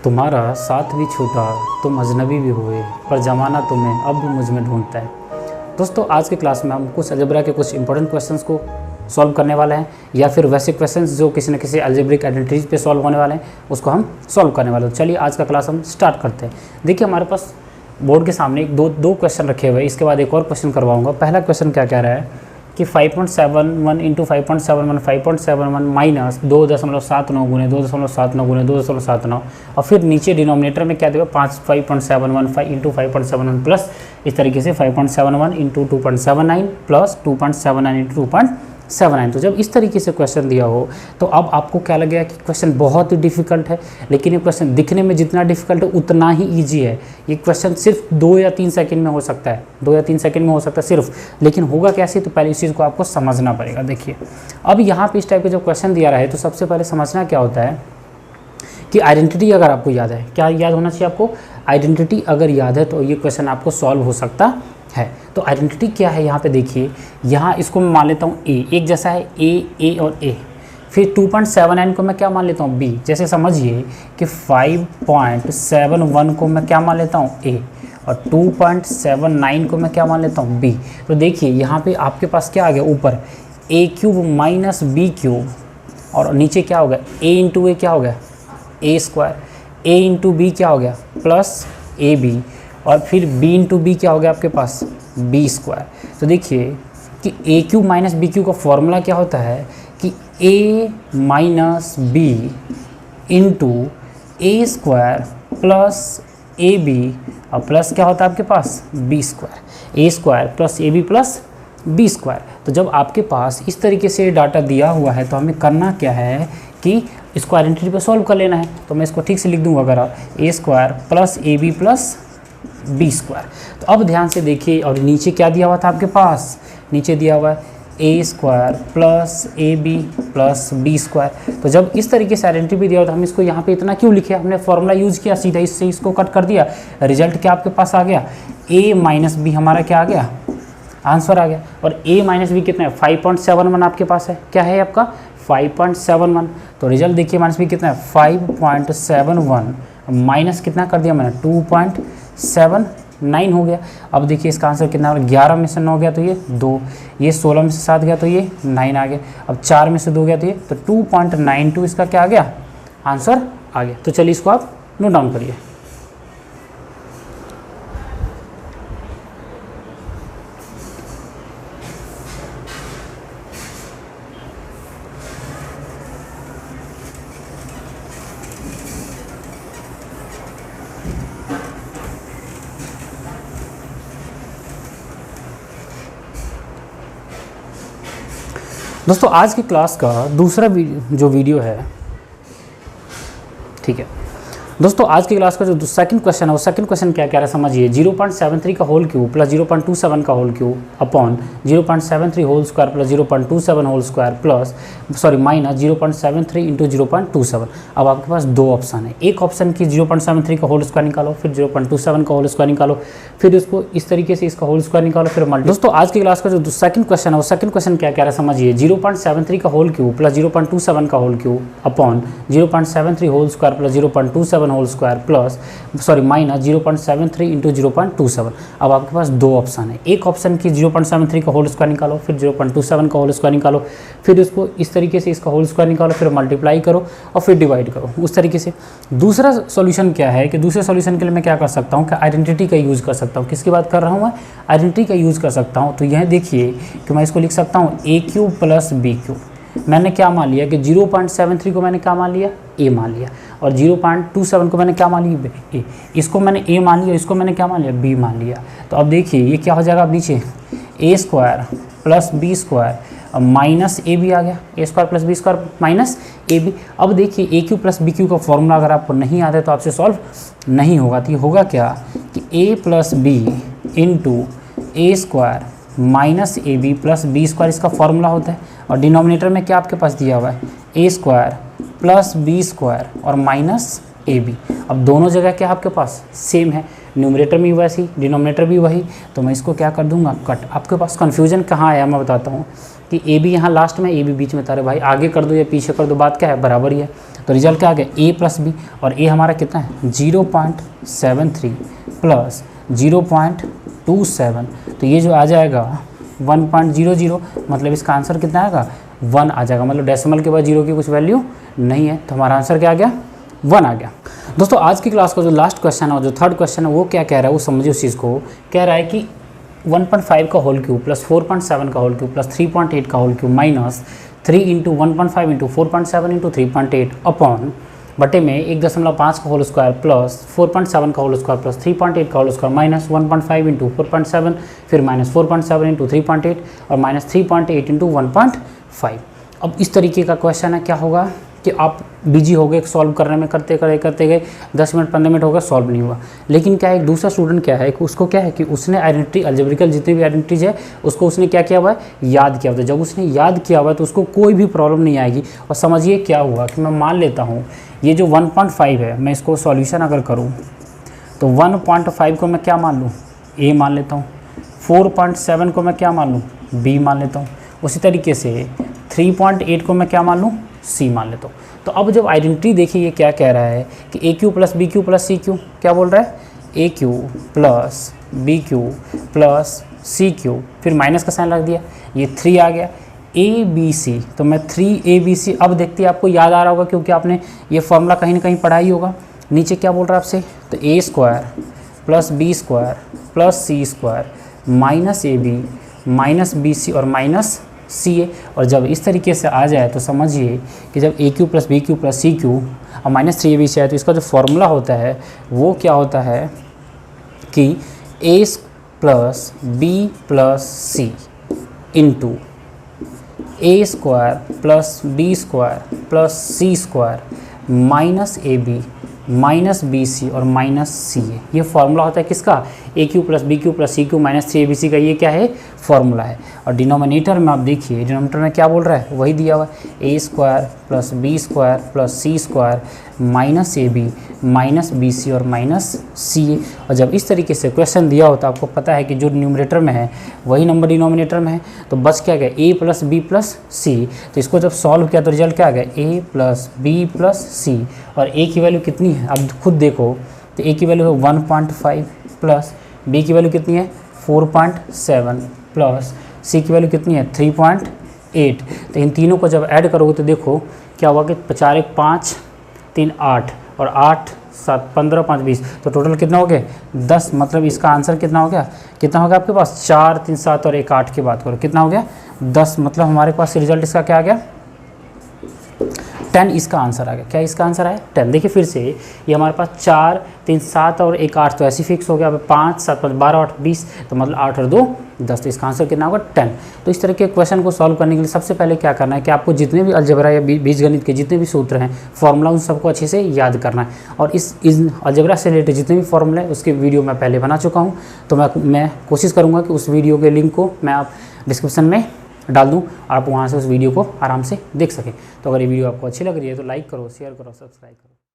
तुम्हारा साथ भी छूटा, तुम अजनबी भी हुए, पर ज़माना तुम्हें अब भी मुझ में ढूंढता है। दोस्तों, आज की क्लास में हम कुछ अलजेब्रा के कुछ इंपॉर्टेंट क्वेश्चंस को सॉल्व करने वाले हैं, या फिर वैसे क्वेश्चंस जो किसी न किसी अलजेब्रिक आइडेंटिटीज पे सॉल्व होने वाले हैं, उसको हम सॉल्व करने वाले हैं। चलिए आज का क्लास हम स्टार्ट करते हैं। देखिए, हमारे पास बोर्ड के सामने दो क्वेश्चन रखे हुए हैं। इसके बाद एक और क्वेश्चन करवाऊँगा। पहला क्वेश्चन क्या कह रहा है कि 5.71 इंटू 5.71 माइनस 2.79 गुने 2.79 गुने 2.79, और फिर नीचे डिनोमिनेटर में क्या देगा 5.71 इंटू 5.71 प्लस इस तरीके से 5.71 इंटू 2.79 प्लस 2.79 इंटू 2.79। तो जब इस तरीके से क्वेश्चन दिया हो तो अब आपको क्या लगेगा कि क्वेश्चन बहुत ही डिफिकल्ट है, लेकिन ये क्वेश्चन दिखने में जितना डिफिकल्ट है उतना ही ईजी है। ये क्वेश्चन सिर्फ 2 या 3 सेकंड में हो सकता है, 2 या 3 सेकंड में हो सकता है सिर्फ, लेकिन होगा कैसे, तो पहले इस चीज़ को आपको समझना पड़ेगा। देखिए, अब यहाँ पे इस टाइप का जब क्वेश्चन दिया रहा है तो सबसे पहले समझना क्या होता है कि आइडेंटिटी अगर आपको याद है, क्या याद होना चाहिए आपको, आइडेंटिटी अगर याद है तो ये क्वेश्चन आपको सॉल्व हो सकता है। तो आइडेंटिटी क्या है, यहाँ पे देखिए, यहाँ इसको मैं मान लेता हूँ ए, एक जैसा है ए और ए। फिर 2.79 को मैं क्या मान लेता हूँ बी। जैसे समझिए कि 5.71 को मैं क्या मान लेता हूँ ए, और 2.79 को मैं क्या मान लेता हूँ बी। तो देखिए यहाँ पे आपके पास क्या आ गया, ऊपर ए क्यूब माइनस बी क्यूब, और नीचे क्या हो गया ए इंटू ए, क्या हो गया A square, A into B क्या हो गया प्लस ए बी, और फिर b इंटू बी क्या हो गया आपके पास बी स्क्वायर। तो देखिए कि ए क्यू माइनस बी क्यू का फॉर्मूला क्या होता है कि a minus B into A square plus A B, और प्लस क्या होता है आपके पास B square, A square plus A B plus B square. तो जब आपके पास इस तरीके से डाटा दिया हुआ है तो हमें करना क्या है कि इसको आइडेंटिटी पे सॉल्व कर लेना है। तो मैं इसको ठीक से लिख दूंगा, अगर A square plus A B plus B square. तो अब ध्यान से देखिए, और नीचे क्या दिया हुआ था आपके पास, नीचे दिया हुआ है ए square plus A B plus B square. तो जब इस तरीके से आइडेंटिटी दिया हुआ था, हम इसको यहाँ पे इतना क्यों लिखे, हमने फॉर्मूला यूज़ किया, सीधा इससे इसको कट कर दिया, रिजल्ट क्या आपके पास आ गया, ए माइनस बी हमारा क्या आ गया, आंसर आ गया। और a माइनस बी कितना है 5.71 आपके पास है, क्या है आपका 5.71। तो रिजल्ट देखिए माइनस बी कितना है 5.71 माइनस कितना कर दिया मैंने 2.79 हो गया। अब देखिए इसका आंसर कितना है, 11 में से 9 गया तो ये 2, ये 16 में से 7 गया तो ये 9 आ गया, अब 4 में से 2 गया तो ये, तो 2.92 इसका क्या आ गया, आंसर आ गया। तो चलिए इसको आप नोट डाउन करिए। दोस्तों, आज की क्लास का दूसरा जो वीडियो है, ठीक है दोस्तों, आज की क्लास का जो सेकंड क्वेश्चन है वो सेकंड क्वेश्चन क्या कह रहा है समझिए, 0.73 का होल क्यूब प्लस 0.27 का whole cube upon 0.73 whole square plus 0.27 whole square plus minus 0.73 into 0.27। अब आपके पास दो ऑप्शन है, एक ऑप्शन की 0.73 का होल स्क्वायर निकालो, फिर 0.27 का होल स्क्वायर निकालो, फिर उसको इस तरीके से इसका होल स्क्वायर निकालो, फिर मल्टी। दोस्तों, आज की क्लास का जो सेकंड क्वेश्चन है वो सेकंड क्वेश्चन क्या कह रहा है समझिए, 0.73 का होल क्यूब प्लस 0.27 का whole cube upon 0.73 whole square plus 0.27 whole square plus minus 0.73 into 0.27। अब आपके पास दो ऑप्शन है, एक ऑप्शन की 0.73 का होल स्क्वायर निकालो, फिर 0.27 का होल स्क्वायर निकालो, फिर उसको इस तरीके से इसका होल स्क्वायर निकालो, फिर मल्टीप्लाई करो और फिर डिवाइड करो उस तरीके से। दूसरा सॉल्यूशन क्या है कि दूसरे सॉल्यूशन के लिए मैं क्या कर सकता हूँ कि आइडेंटिटी का यूज़ कर सकता हूँ। किसकी बात कर रहा हूँ मैं, आइडेंटिटी का यूज़ कर सकता हूँ। तो यह देखिए कि मैं इसको लिख सकता हूँ ए क्यूब प्लस बी क्यूब। मैंने क्या मान लिया कि 0.73 को मैंने क्या मान लिया, ए मान लिया, और 0.27 को मैंने क्या मान लिया, ए। इसको मैंने ए मान लिया, इसको मैंने क्या मान लिया, बी मान लिया। तो अब देखिए ये क्या हो जाएगा, अब नीचे A square plus B square minus A B आ गया, A square plus B square minus A B. अब देखिए A cube plus B cube का फॉर्मूला अगर आपको नहीं आता है तो आपसे सॉल्व नहीं होगा। तो ये होगा क्या कि a plus b into A square minus A B plus B square इसका फॉर्मूला होता है, और डिनोमिनेटर में क्या आपके पास दिया हुआ है ए स्क्वायर प्लस बी स्क्वायर और माइनस ए बी। अब दोनों जगह क्या आपके पास सेम है, न्यूमरेटर भी वैसी डिनोमिनेटर भी वही, तो मैं इसको क्या कर दूंगा कट। आपके पास कन्फ्यूजन कहाँ आया मैं बताता हूँ कि ए बी यहाँ लास्ट में, ए बी बीच में था। अरे भाई आगे कर दो या पीछे कर दो, बात क्या है बराबर ही है। तो रिजल्ट क्या आ गया ए प्लस बी, और ए हमारा कितना है 0.73 प्लस 0.27, तो ये जो आ जाएगा 1.00, मतलब इसका आंसर कितना आएगा 1 आ जाएगा, मतलब डेसिमल के बाद 0 की कुछ वैल्यू नहीं है, तो हमारा आंसर क्या आ गया 1 आ गया। दोस्तों आज की क्लास का जो लास्ट क्वेश्चन है और जो थर्ड क्वेश्चन है वो क्या कह रहा है वो समझिए उस चीज़ को। कह रहा है कि 1.5 का होल क्यूब प्लस 4.7 का होल क्यूब प्लस 3.8 का whole cube minus 3 into 1.5 into 4.7 into 3.8 upon बटे में 1.5 का होल स्क्वायर प्लस 4.7 का होल स्क्वायर प्लस 3.8 का होल स्क्वायर माइनस 1.5 इंटू 4.7 फिर माइनस 4.7 इंटू 3.8 और माइनस 3.8 इंटू 1.5। अब इस तरीके का क्वेश्चन है, क्या होगा कि आप बिजी हो गए सॉल्व करने में, करते गए 10 मिनट 15 मिनट हो गए सॉल्व नहीं हुआ। लेकिन क्या है एक दूसरा स्टूडेंट क्या है कि उसको क्या है कि उसने आइडेंटिटी अलजेब्रिकल जितनी भी आइडेंटिटीज है उसको उसने क्या किया हुआ है याद किया हुआ है। जब उसने याद किया हुआ है तो उसको कोई भी प्रॉब्लम नहीं आएगी। और समझिए क्या हुआ कि मैं मान लेता हूँ ये जो 1.5 है मैं इसको सॉल्यूशन अगर करूँ तो 1.5 को मैं क्या मान लूँ ए मान लेता हूँ, 4.7 को मैं क्या मान लूँ बी मान लेता हूँ, उसी तरीके से 3.8 को मैं क्या मान लूँ सी मान लेता हूँ। तो अब जब आइडेंटिटी देखिए ये क्या कह रहा है कि ए cube plus B cube plus c cube, क्या बोल रहा है a cube plus B cube plus c cube, फिर माइनस का साइन लग दिया, ये 3 आ गया ए बी सी, तो मैं 3ABC। अब देखते हैं आपको याद आ रहा होगा क्योंकि आपने ये फॉर्मूला कहीं ना कहीं पढ़ा ही होगा। नीचे क्या बोल रहा है आपसे, तो a square plus B square plus c square minus A b minus b c और माइनस सी ए। और जब इस तरीके से आ जाए तो समझिए कि जब a cube plus B cube plus c cube और माइनस 3AB से आए तो इसका जो फॉर्मूला होता है वो क्या होता है कि a plus b plus c into A square plus B square plus c square minus A b minus b c और माइनस सी ए। ये फार्मूला होता है किसका, a cube plus B cube plus c cube minus 3ABC का, ये क्या है formula है। और डिनोमिनेटर में आप देखिए डिनोमिनेटर में क्या बोल रहा है वही दिया हुआ है, ए square plus B square plus c square minus ए बी माइनस बी सी और माइनस सी ए। और जब इस तरीके से क्वेश्चन दिया होता है आपको पता है कि जो न्यूमरेटर में है वही नंबर डिनोमिनेटर में है, तो बस क्या गया ए प्लस बी प्लस सी। तो इसको जब सॉल्व किया तो रिजल्ट क्या आ गया ए प्लस बी प्लस सी, और ए की वैल्यू कितनी है अब खुद देखो, तो ए की वैल्यू है 1.5 प्लस बी की वैल्यू कितनी है 4.7 प्लस सी की वैल्यू कितनी है 3.8। तो इन तीनों को जब ऐड करोगे तो देखो क्या हुआ कि 4 1 5 3 8 और 8 7 15 5 20, तो टोटल कितना हो गया 10। मतलब इसका आंसर कितना हो गया आपके पास 4 3 7 और 1 8 की बात करो कितना हो गया 10। मतलब हमारे पास रिजल्ट इसका क्या आ गया 10 इसका आंसर आ गया। क्या इसका आंसर आया 10। देखिए फिर से ये हमारे पास 4 3 7 और 1 8 तो ऐसे फिक्स हो गया। अब 5 7 5 12 8 20, तो मतलब 8 और 2 10, तो इसका आंसर कितना होगा 10। तो इस तरह के क्वेश्चन को सॉल्व करने के लिए सबसे पहले क्या करना है कि आपको जितने भी अलजेब्रा या बीजगणित के जितने भी सूत्र हैं फॉर्मूला उन सबको अच्छे से याद करना है। और इस अलजेब्रा से रिलेटेड जितने भी फॉर्मूले हैं उसके वीडियो मैं पहले बना चुका हूँ, तो मैं कोशिश करूँगा कि उस वीडियो के लिंक को मैं आप डिस्क्रिप्शन में डाल दूँ, आप वहाँ से उस वीडियो को आराम से देख सकें। तो अगर ये वीडियो आपको अच्छी लग रही है तो लाइक करो, शेयर करो, सब्सक्राइब करो।